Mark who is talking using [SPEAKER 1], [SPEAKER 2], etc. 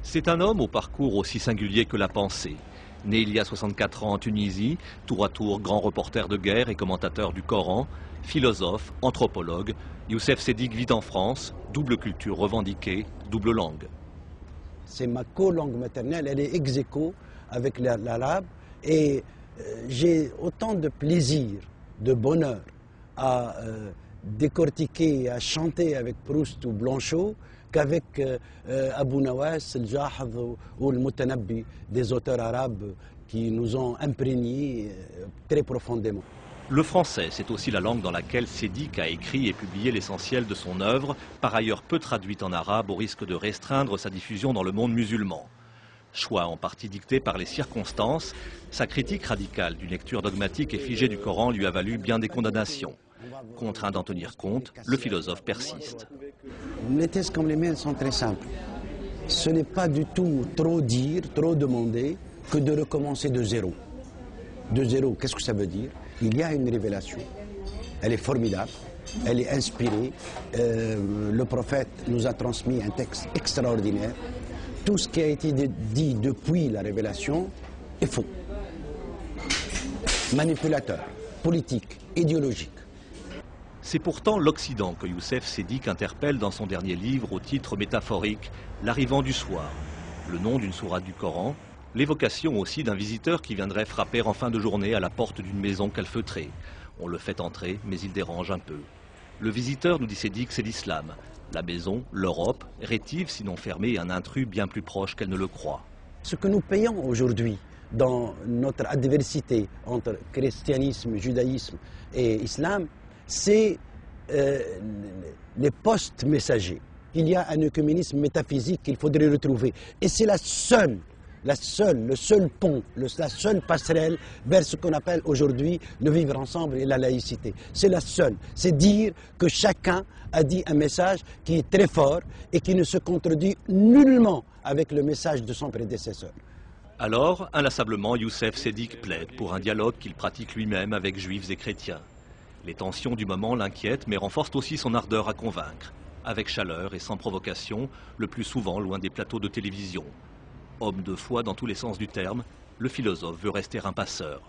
[SPEAKER 1] C'est un homme au parcours aussi singulier que la pensée. Né il y a 64 ans en Tunisie, tour à tour grand reporter de guerre et commentateur du Coran, philosophe, anthropologue, Youssef Sedik vit en France, double culture revendiquée, double langue.
[SPEAKER 2] C'est ma co-langue maternelle, elle est ex aequo avec l'arabe et j'ai autant de plaisir, de bonheur à décortiquer, à chanter avec Proust ou Blanchot qu'avec Abou Nawas, El Jahd ou le Mutanabbi, des auteurs arabes qui nous ont imprégnés très profondément.
[SPEAKER 1] Le français, c'est aussi la langue dans laquelle Sedik a écrit et publié l'essentiel de son œuvre, par ailleurs peu traduite en arabe au risque de restreindre sa diffusion dans le monde musulman. Choix en partie dicté par les circonstances, sa critique radicale d'une lecture dogmatique et figée du Coran lui a valu bien des condamnations. Contraint d'en tenir compte, le philosophe persiste.
[SPEAKER 2] Les thèses comme les miennes sont très simples. Ce n'est pas du tout trop dire, trop demander que de recommencer de zéro. De zéro, qu'est-ce que ça veut dire? Il y a une révélation, elle est formidable, elle est inspirée. Le prophète nous a transmis un texte extraordinaire. Tout ce qui a été dit depuis la révélation est faux. Manipulateur, politique, idéologique.
[SPEAKER 1] C'est pourtant l'Occident que Youssef Sedik interpelle dans son dernier livre au titre métaphorique « L'arrivant du soir », le nom d'une sourate du Coran, l'évocation aussi d'un visiteur qui viendrait frapper en fin de journée à la porte d'une maison calfeutrée. On le fait entrer, mais il dérange un peu. Le visiteur, nous dit Sedik, c'est l'islam. La maison, l'Europe, rétive sinon fermée, un intrus bien plus proche qu'elle ne le croit.
[SPEAKER 2] Ce que nous payons aujourd'hui dans notre adversité entre christianisme, judaïsme et islam, c'est les postes messagers. Il y a un œcuménisme métaphysique qu'il faudrait retrouver. Et c'est le seul pont, la seule passerelle vers ce qu'on appelle aujourd'hui le vivre ensemble et la laïcité. C'est la seule. C'est dire que chacun a dit un message qui est très fort et qui ne se contredit nullement avec le message de son prédécesseur.
[SPEAKER 1] Alors, inlassablement, Youssef Sedik plaide pour un dialogue qu'il pratique lui-même avec juifs et chrétiens. Les tensions du moment l'inquiètent, mais renforcent aussi son ardeur à convaincre. Avec chaleur et sans provocation, le plus souvent loin des plateaux de télévision. Homme de foi dans tous les sens du terme, le philosophe veut rester un passeur.